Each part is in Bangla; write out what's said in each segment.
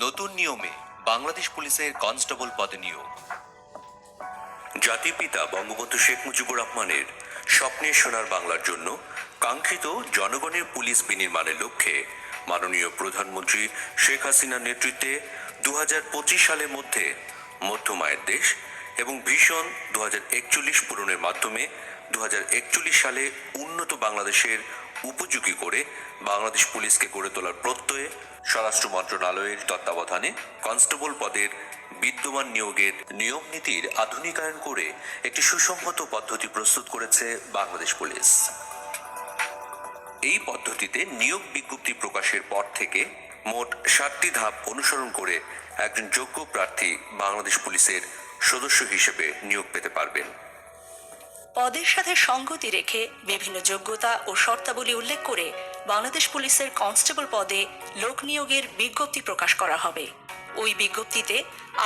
নতুন নিয়মে বাংলাদেশ পুলিশের কনস্টেবল পদে নিয়োগ। জাতির পিতা বঙ্গবন্ধু শেখ মুজিবুর রহমানের স্বপ্নের সোনার বাংলার জন্য কাঙ্ক্ষিত জনগণের পুলিশ বিনির্মাণের লক্ষ্যে মাননীয় প্রধানমন্ত্রী শেখ হাসিনার নেতৃত্বে 2025 সালের মধ্যে মধ্যমায়ের দেশ এবং ভিশন 2041 পূরণের মাধ্যমে 2041 সালে উন্নত বাংলাদেশের উপযোগী করে বাংলাদেশ পুলিশকে গড়ে তোলার প্রত্যয়ে স্বরাষ্ট্র মন্ত্রণালয়ের তত্ত্বাবধানে কনস্টেবল পদের বিদ্যমান নিয়োগের নিয়ম নীতির আধুনিকায়ন করে একটি সুসংহত পদ্ধতি প্রস্তুত করেছে বাংলাদেশ পুলিশ। এই পদ্ধতিতে নিয়োগ বিজ্ঞপ্তি প্রকাশের পর থেকে মোট 7টি ধাপ অনুসরণ করে একজন যোগ্য প্রার্থী বাংলাদেশ পুলিশের সদস্য হিসেবে নিয়োগ পেতে পারবেন। পদের সাথে সঙ্গতি রেখে বিভিন্ন যোগ্যতা ও শর্তাবলী উল্লেখ করে বাংলাদেশ পুলিশের কনস্টেবল পদে লোক নিয়োগের বিজ্ঞপ্তি প্রকাশ করা হবে। ওই বিজ্ঞপ্তিতে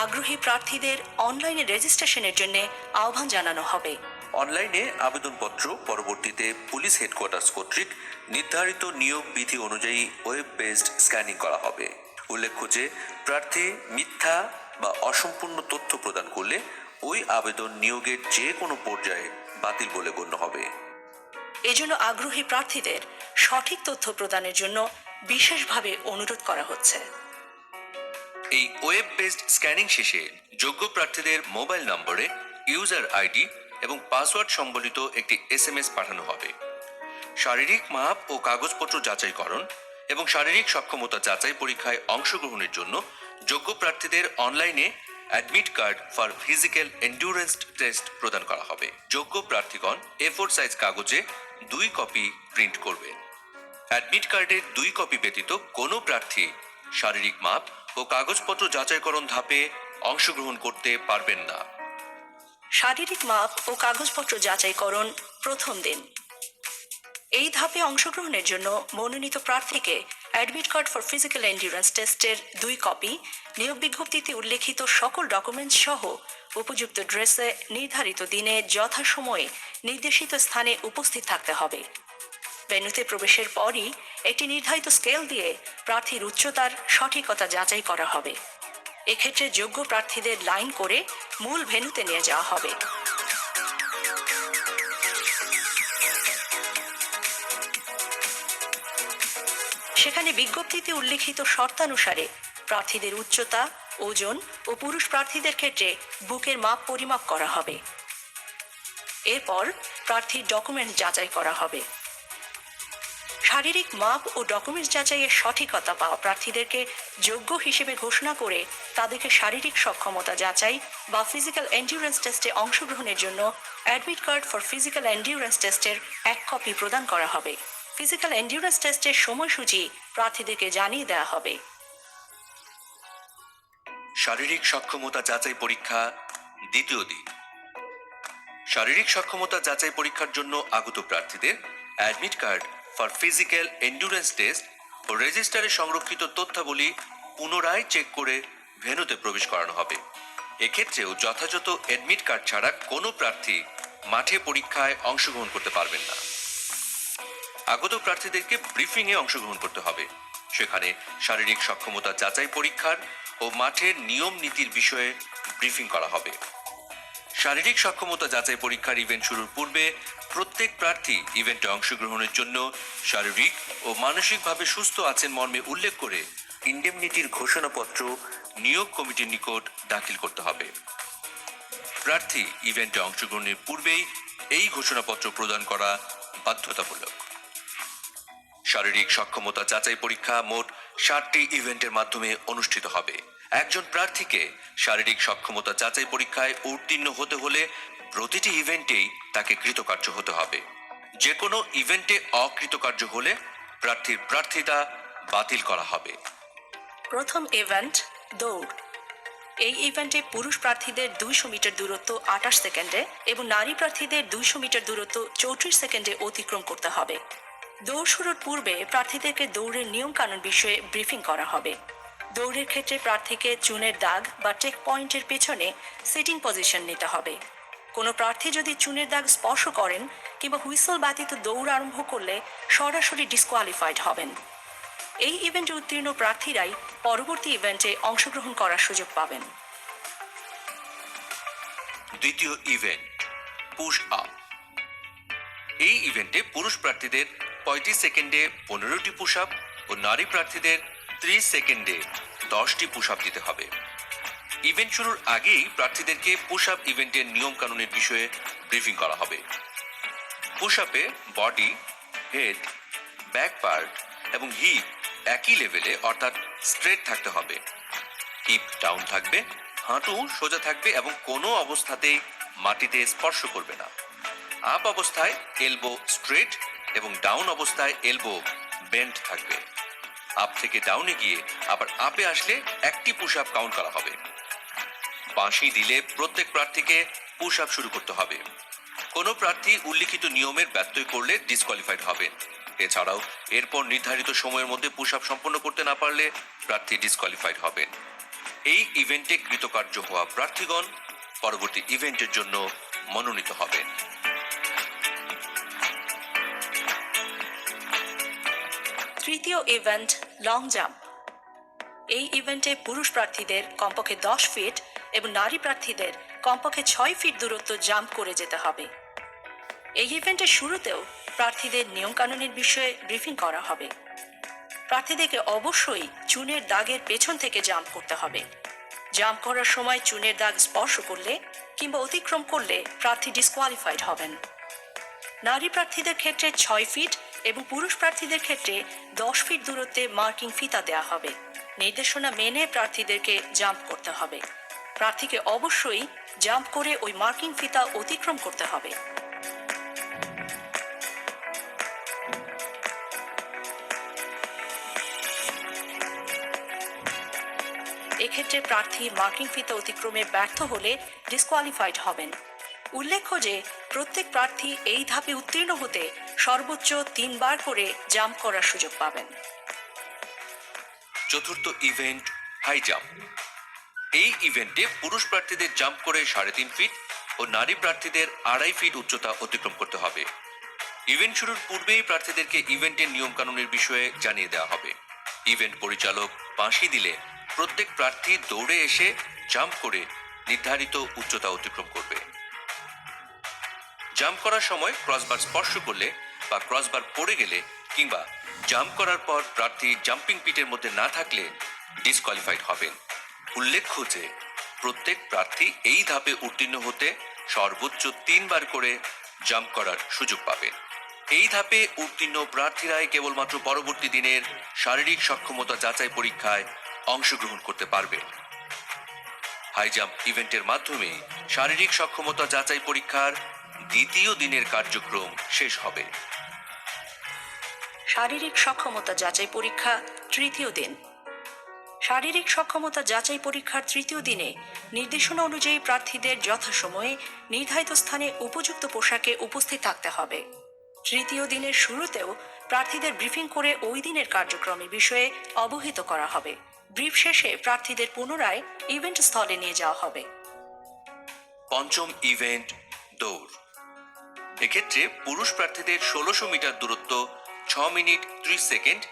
আগ্রহী প্রার্থীদের অনলাইনে রেজিস্ট্রেশনের জন্য আহ্বান জানানো হবে। অনলাইনে আবেদনপত্র পরবর্তীতে পুলিশ হেডকোয়ার্টার্স কর্তৃক নির্ধারিত নিয়োগ বিধি অনুযায়ী ওয়েব বেসড স্ক্যানিং করা হবে। উল্লেখ্য যে প্রার্থী মিথ্যা বা অসম্পূর্ণ তথ্য প্রদান করলে ওই আবেদন নিয়োগের যে কোনো পর্যায়ে বাতিল বলে গণ্য হবে। এজন্য আগ্রহী প্রার্থীদের সঠিক তথ্য প্রদানের জন্য বিশেষভাবে অনুরোধ করা হচ্ছে। এই ওয়েব বেসড স্ক্যানিং শেষে যোগ্য প্রার্থীদের মোবাইল নম্বরে ইউজার আইডি এবং পাসওয়ার্ড সম্বলিত একটি SMS পাঠানো হবে। শারীরিক মাপ ও কাগজপত্র যাচাইকরণ এবং শারীরিক সক্ষমতা যাচাই পরীক্ষায় অংশগ্রহণের জন্য যোগ্য প্রার্থীদের অনলাইনে admit card for physical endurance test প্রদান করা হবে। যোগ্য প্রার্থীগণ A4 সাইজ কাগজে 2 কপি প্রিন্ট করবেন। অ্যাডমিট কার্ডের 2 কপি ব্যতীত কোনো প্রার্থী শারীরিক মাপ ও কাগজপত্র যাচাইকরণ ধাপে অংশগ্রহণ করতে পারবেন না। শারীরিক মাপ ও কাগজপত্র যাচাইকরণ প্রথম দিন। এই ধাপে অংশগ্রহণের জন্য মনোনীত প্রার্থীকে admit card for physical endurance টেস্টের 2 কপি, নিয়োগ বিজ্ঞপ্তিতে উল্লেখিত সকল ডকুমেন্টস সহ উপযুক্ত ড্রেসে নির্ধারিত দিনে যথাসময়ে নির্দেশিত স্থানে উপস্থিত থাকতে হবে। ভেন্যুতে প্রবেশের পরই একটি নির্ধারিত স্কেল দিয়ে প্রার্থীর উচ্চতার সঠিকতা যাচাই করা হবে। এক্ষেত্রে যোগ্য প্রার্থীদের লাইন করে মূল ভেন্যুতে নিয়ে যাওয়া হবে। সেখানে বিজ্ঞপ্তিতে উল্লেখিত শর্তানুসারে প্রার্থীদের উচ্চতা, ওজন ও পুরুষ প্রার্থীদের ক্ষেত্রে বুকের মাপ পরিমাপ করা হবে। এরপর প্রার্থীর ডকুমেন্টস যাচাই করা হবে। শারীরিক মাপ ও ডকুমেন্টস যাচাইয়ের সঠিকতা পাওয়া প্রার্থীদেরকে যোগ্য হিসেবে ঘোষণা করে তাদেরকে শারীরিক সক্ষমতা যাচাই বা ফিজিক্যাল এন্ডিউরেন্স টেস্টে অংশগ্রহণের জন্য admit card for physical endurance টেস্টের 1 কপি প্রদান করা হবে। ফিজিক্যাল এন্ডিউরেন্স টেস্টের সময়সূচি প্রার্থীদেরকে জানিয়ে দেওয়া হবে। শারীরিক সক্ষমতা যাচাই পরীক্ষা দ্বিতীয় দিন। শারীরিক সক্ষমতা যাচাই পরীক্ষার জন্য আগত প্রার্থীদের admit card for physical endurance test ও রেজিস্টারে সংরক্ষিত তথ্যাবলী পুনরায় চেক করে ভেন্যুতে প্রবেশ করানো হবে। এক্ষেত্রেও যথাযথ অ্যাডমিট কার্ড ছাড়া কোনো প্রার্থী মাঠে পরীক্ষায় অংশগ্রহণ করতে পারবেন না। আগত প্রার্থীদেরকে ব্রিফিংয়ে অংশগ্রহণ করতে হবে। সেখানে শারীরিক সক্ষমতা যাচাই পরীক্ষার ও মাঠের নিয়ম নীতির বিষয়ে ব্রিফিং করা হবে। শারীরিক সক্ষমতা যাচাই পরীক্ষার ইভেন্ট শুরুর পূর্বে প্রত্যেক প্রার্থী ইভেন্টে অংশগ্রহণের জন্য শারীরিক ও মানসিকভাবে সুস্থ আছেন মর্মে উল্লেখ করে ইন্ডেমনিটির ঘোষণাপত্র নিয়োগ কমিটির নিকট দাখিল করতে হবে। প্রার্থী ইভেন্টে অংশগ্রহণের পূর্বেই এই ঘোষণাপত্র প্রদান করা বাধ্যতামূলক। শারীরিক সক্ষমতা যাচাই পরীক্ষা মোট 7টি ইভেন্টের মাধ্যমে অনুষ্ঠিত হবে। একজন প্রার্থীকে শারীরিক সক্ষমতা যাচাই পরীক্ষায় উত্তীর্ণ হতে হলে প্রতিটি ইভেন্টেই তাকে কৃতকার্য হতে হবে। যে কোনো ইভেন্টে অকৃতকার্য হলে প্রার্থীর প্রার্থিতা বাতিল করা হবে। প্রথম ইভেন্ট দৌড়। এই ইভেন্টে পুরুষ প্রার্থীদের 200 মিটার দূরত্ব 28 সেকেন্ডে এবং নারী প্রার্থীদের 200 মিটার দূরত্ব 34 সেকেন্ডে অতিক্রম করতে হবে। দৌড় শুরুর পূর্বে প্রার্থীদেরকে দৌড়ের নিয়মকানুন বিষয়ে ব্রিফিং করা হবে। দৌড়ের ক্ষেত্রে প্রার্থীকে চুনের দাগ বা চেক পয়েন্টের পেছনে সিটিং পজিশন নিতে হবে। কোনো প্রার্থী যদি চুনের দাগ স্পর্শ করেন কিংবা হুইসল ব্যতীত দৌড় আরম্ভ করলে সরাসরি ডিসকোয়ালিফাইড হবেন। এই ইভেন্টে উত্তীর্ণ প্রার্থীরাই পরবর্তী ইভেন্টে অংশগ্রহণ করার সুযোগ পাবেন। দ্বিতীয় ইভেন্ট পুশ আপ। এই ইভেন্টে পুরুষ প্রার্থীদের 35 সেকেন্ডে 15টি পুশ আপ ও নারী প্রার্থীদের 30 সেকেন্ডে 10টি পুশ আপ দিতে হবে। ইভেন্ট শুরুর আগেই প্রার্থীদেরকে পুশ আপ ইভেন্টের নিয়ম কানুনের বিষয়ে ব্রিফিং করা হবে। পুশ আপে বডি, হেড, ব্যাক পার্ট এবং হিপ একই লেভেলে অর্থাৎ স্ট্রেট থাকতে হবে। হিপ ডাউন থাকবে, হাঁটু সোজা থাকবে এবং কোনো অবস্থাতেই মাটিতে স্পর্শ করবে না। আপ অবস্থায় এলবো স্ট্রেট এবং ডাউন অবস্থায় এলবো বেন্ড থাকবে। আপ থেকে ডাউনে গিয়ে আবার আপে আসলে একটি পুশ আপ কাউন্ট করা হবে। বাঁশি দিলে প্রত্যেক প্রার্থীকে পুশ আপ শুরু করতে হবে। কোনো প্রার্থী উল্লিখিত নিয়মের ব্যত্যয় করলে ডিসকোয়ালিফাইড হবেন। এছাড়াও এরপর নির্ধারিত সময়ের মধ্যে পুশ আপ সম্পন্ন করতে না পারলে প্রার্থী ডিসকোয়ালিফাইড হবেন। এই ইভেন্টে কৃতকার্য হওয়া প্রার্থীগণ পরবর্তী ইভেন্টের জন্য মনোনীত হবেন। তৃতীয় ইভেন্ট লং জাম্প। এই ইভেন্টে পুরুষ প্রার্থীদের কমপক্ষে 10 ফিট এবং নারী প্রার্থীদের কমপক্ষে 6 ফিট দূরত্ব জাম্প করে যেতে হবে। এই ইভেন্টের শুরুতেও প্রার্থীদের নিয়মকানুনের বিষয়ে ব্রিফিং করা হবে। প্রার্থীদেরকে অবশ্যই চুনের দাগের পেছন থেকে জাম্প করতে হবে। জাম্প করার সময় চুনের দাগ স্পর্শ করলে কিংবা অতিক্রম করলে প্রার্থী ডিসকোয়ালিফাইড হবেন। নারী প্রার্থীদের ক্ষেত্রে 6 ফিট এবং পুরুষ প্রার্থীদের ক্ষেত্রে 10 ফিট দূরত্বে মার্কিং ফিতা দেওয়া হবে। নির্দেশনা মেনে প্রার্থীদেরকে জাম্প করতে হবে। প্রার্থীকে অবশ্যই জাম্প করে ওই মার্কিং ফিতা অতিক্রম করতে হবে। এক্ষেত্রে প্রার্থী মার্কিং ফিতা অতিক্রমে ব্যর্থ হলে ডিসকোয়ালিফাইড হবেন। উল্লেখ্য যে প্রত্যেক প্রার্থী এই ধাপে উত্তীর্ণ হতে সর্বোচ্চ 3 বার করে জাম্প করার সুযোগ পাবেন। চতুর্থ ইভেন্ট হাই জাম্প। এই ইভেন্টে পুরুষ প্রার্থীদের জাম্প করে 3.5 ফিট ও নারী প্রার্থীদের 2.5 ফিট উচ্চতা অতিক্রম করতে হবে। ইভেন্ট শুরুর পূর্বেই প্রার্থীদেরকে ইভেন্টের নিয়ম কানুনের বিষয়ে জানিয়ে দেওয়া হবে। ইভেন্ট পরিচালক বাঁশি দিলে প্রত্যেক প্রার্থী দৌড়ে এসে জাম্প করে নির্ধারিত উচ্চতা অতিক্রম করবে। জাম্প করার সময় ক্রসবার স্পর্শ করলে বা ক্রসবার পড়ে গেলে কিংবা জাম্প করার পর প্রার্থী জাম্পিং পিটের মধ্যে না থাকলে ডিসকোয়ালিফাইড হবেন। উল্লেখ্য যে প্রত্যেক প্রার্থী এই ধাপে উত্তীর্ণ হতে সর্বোচ্চ 3 বার করে জাম্প করার সুযোগ পাবেন। এই ধাপে উত্তীর্ণ প্রার্থীরাই কেবলমাত্র পরবর্তী দিনের শারীরিক সক্ষমতা যাচাই পরীক্ষায় অংশগ্রহণ করতে পারবেন। হাই জাম্প ইভেন্টের মাধ্যমে শারীরিক সক্ষমতা যাচাই পরীক্ষার দ্বিতীয় দিনের কার্যক্রম শেষ হবে। শারীরিক সক্ষমতা যাচাই পরীক্ষা তৃতীয় দিন। শারীরিক সক্ষমতা যাচাই পরীক্ষার তৃতীয় দিনে নির্দেশনা অনুযায়ী প্রার্থীদের যথাসময়ে নির্ধারিত স্থানে উপযুক্ত পোশাকে উপস্থিত থাকতে হবে। তৃতীয় দিনের শুরুতেও প্রার্থীদের ব্রিফিং করে ওই দিনের কার্যক্রমের বিষয়ে অবহিত করা হবে। ব্রিফ শেষে প্রার্থীদের পুনরায় ইভেন্ট স্থলে নিয়ে যাওয়া হবে। পঞ্চম ইভেন্ট দৌড়। এক্ষেত্রে পুরুষ প্রার্থীদের 1600 মিটার দূরত্ব 6 মিনিট 30 সেকেন্ড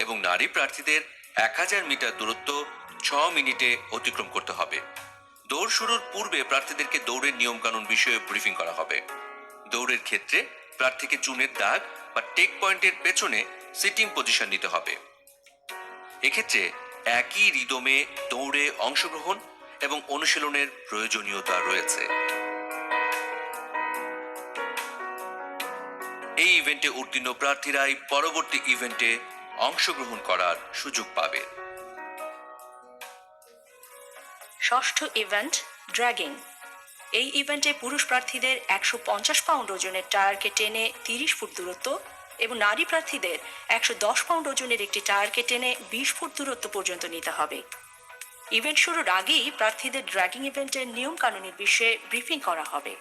এবং নারী প্রার্থীদের 1000 মিটার দূরত্ব 6 মিনিটে অতিক্রম করতে হবে। দৌড় শুরুর পূর্বে প্রার্থীদেরকে দৌড়ের নিয়মকানুন বিষয়ে ব্রিফিং করা হবে। দৌড়ের ক্ষেত্রে প্রার্থীকে চুনের দাগ বা টেক পয়েন্টের পেছনে সিটিং পজিশন নিতে হবে। এক্ষেত্রে একই রিদমে দৌড়ে অংশগ্রহণ এবং অনুশীলনের প্রয়োজনীয়তা রয়েছে। এই ইভেন্টে উত্তীর্ণ প্রার্থীরাই পরবর্তী ইভেন্টে অংশগ্রহণ করার সুযোগ পাবে। ষষ্ঠ ইভেন্ট ড্র্যাগিং। এই ইভেন্টে পুরুষ প্রার্থীদের 150 পাউন্ড ওজনের টায়ারকে টেনে 30 ফুট দূরত্ব এবং নারী প্রার্থীদের 110 পাউন্ড ওজনের একটি টায়ারকে টেনে 20 ফুট দূরত্ব পর্যন্ত নিতে হবে। ইভেন্ট শুরুর আগেই প্রার্থীদের ড্র্যাগিং ইভেন্টের নিয়ম কানুনের বিষয়ে ব্রিফিং করা হবে।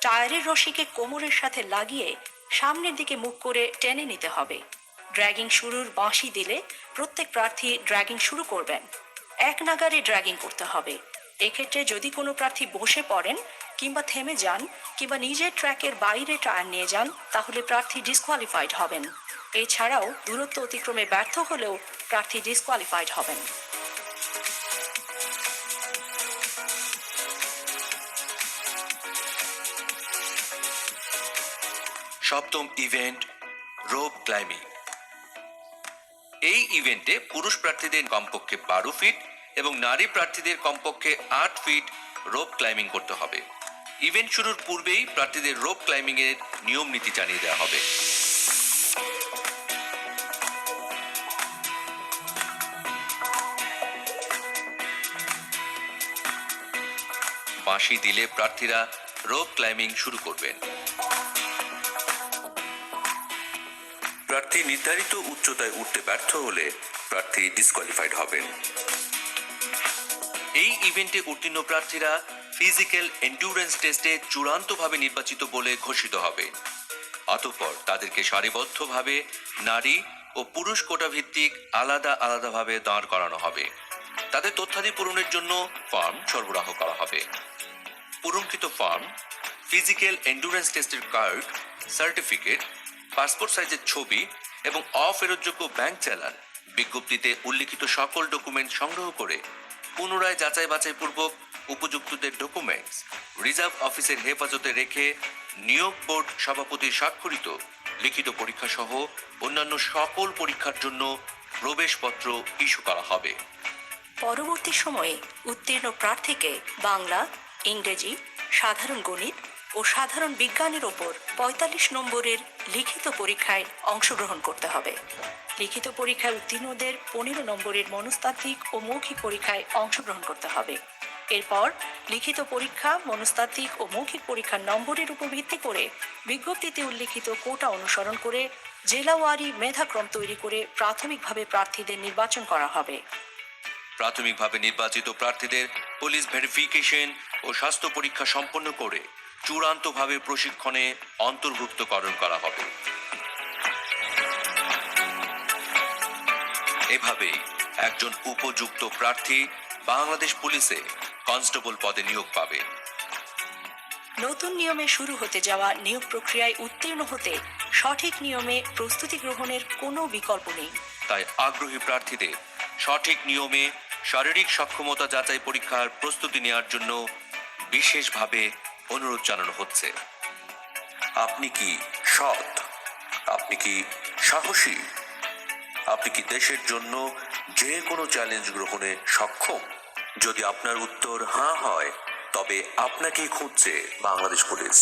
টায়ারের রশিকে কোমরের সাথে লাগিয়ে সামনের দিকে মুখ করে টেনে নিতে হবে। ড্র্যাগিং শুরুর বাঁশি দিলে প্রত্যেক প্রার্থী ড্র্যাগিং শুরু করবেন। এক নাগারে ড্র্যাগিং করতে হবে। এক্ষেত্রে যদি কোনো প্রার্থী বসে পড়েন কিংবা থেমে যান কিংবা নিজের ট্র্যাকের বাইরে টায়ার নিয়ে যান তাহলে প্রার্থী ডিসকোয়ালিফাইড হবেন। এছাড়াও দূরত্ব অতিক্রমে ব্যর্থ হলেও প্রার্থী ডিসকোয়ালিফাইড হবেন। সপ্তম ইভেন্ট, রোপ ক্লাইম্বিং। এই ইভেন্টে পুরুষ প্রার্থীদের কমপক্ষে 12 ফিট এবং নারী প্রার্থীদের কমপক্ষে 8 ফিট রোপ ক্লাইম্বিং করতে হবে। ইভেন্ট শুরুর পূর্বেই প্রার্থীদের রোপ ক্লাইম্বিং এর নিয়ম নীতি জানিয়ে দেওয়া হবে। বাঁশি দিলে প্রার্থীরা রোপ ক্লাইম্বিং শুরু করবেন। প্রার্থী নির্ধারিত উচ্চতায় উঠতে ব্যর্থ হলে প্রার্থী ডিসকোয়ালিফাইড হবেন। এই ইভেন্টে উত্তীর্ণ প্রার্থীরা ফিজিক্যাল এন্ডুরেন্স টেস্টে চূড়ান্তভাবে নির্বাচিত বলে ঘোষিত হবে। অতঃপর তাদেরকে সারিবদ্ধভাবে নারী ও পুরুষ কোটা ভিত্তিক আলাদা আলাদাভাবে দাঁড় করানো হবে। তাদের তথ্যাদি পূরণের জন্য ফর্ম সরবরাহ করা হবে। পূরণকৃত ফর্ম, ফিজিক্যাল এন্ডুরেন্স টেস্টের কার্ড, সার্টিফিকেট, পাসপোর্ট সাইজের ছবি এবং অফেরতযোগ্য ব্যাংক চালান, বিজ্ঞপ্তিতে উল্লিখিত সকল ডকুমেন্ট সংগ্রহ করে পুনরায় যাচাই বাছাই পূর্বক উপযুক্তদের ডকুমেন্টস রিজার্ভ অফিসের হেফাজতে রেখে নিয়োগ বোর্ড সভাপতির স্বাক্ষরিত লিখিত পরীক্ষা সহ অন্যান্য সকল পরীক্ষার জন্য প্রবেশপত্র ইস্যু করা হবে। পরবর্তী সময়ে উত্তীর্ণ প্রার্থীকে বাংলা, ইংরেজি, সাধারণ গণিত ও সাধারণ বিজ্ঞানের ওপর 45 নম্বরের লিখিত পরীক্ষায় অংশগ্রহণ করতে হবে। লিখিত পরীক্ষায় উত্তীর্ণদের 15 নম্বরের মনস্তাত্ত্বিক ও মৌখিক পরীক্ষায় অংশগ্রহণ করতে হবে। এরপর লিখিত পরীক্ষা, মনস্তাত্ত্বিক ও মৌখিক পরীক্ষার নম্বরের উপর ভিত্তি করে বিজ্ঞপ্তিতে উল্লিখিত কোটা অনুসরণ করে জেলাওয়ারি মেধাক্রম তৈরি করে প্রাথমিকভাবে প্রার্থীদের নির্বাচন করা হবে। প্রাথমিকভাবে নির্বাচিত প্রার্থীদের পুলিশ ভেরিফিকেশন ও স্বাস্থ্য পরীক্ষা সম্পন্ন করে চূড়ান্তভাবে প্রশিক্ষণে অন্তর্ভুক্তকরণ করা হবে। এভাবেই একজন উপযুক্ত প্রার্থী বাংলাদেশ পুলিশে কনস্টেবল পদে নিয়োগ পাবে। নতুন নিয়মে শুরু হতে যাওয়া নিয়োগ প্রক্রিয়ায় উত্তীর্ণ হতে সঠিক নিয়মে প্রস্তুতি গ্রহণের কোনো বিকল্প নেই। তাই আগ্রহী প্রার্থীদের সঠিক নিয়মে শারীরিক সক্ষমতা যাচাই পরীক্ষার প্রস্তুতি নেওয়ার জন্য বিশেষভাবে অনুরোধ জানানো হচ্ছে। আপনি কি সৎ? আপনি কি সাহসী? আপনি কি দেশের জন্য যে কোনো চ্যালেঞ্জ গ্রহণে সক্ষম? যদি আপনার উত্তর হ্যাঁ হয়, তবে আপনাকেই খুঁজছে বাংলাদেশ পুলিশ।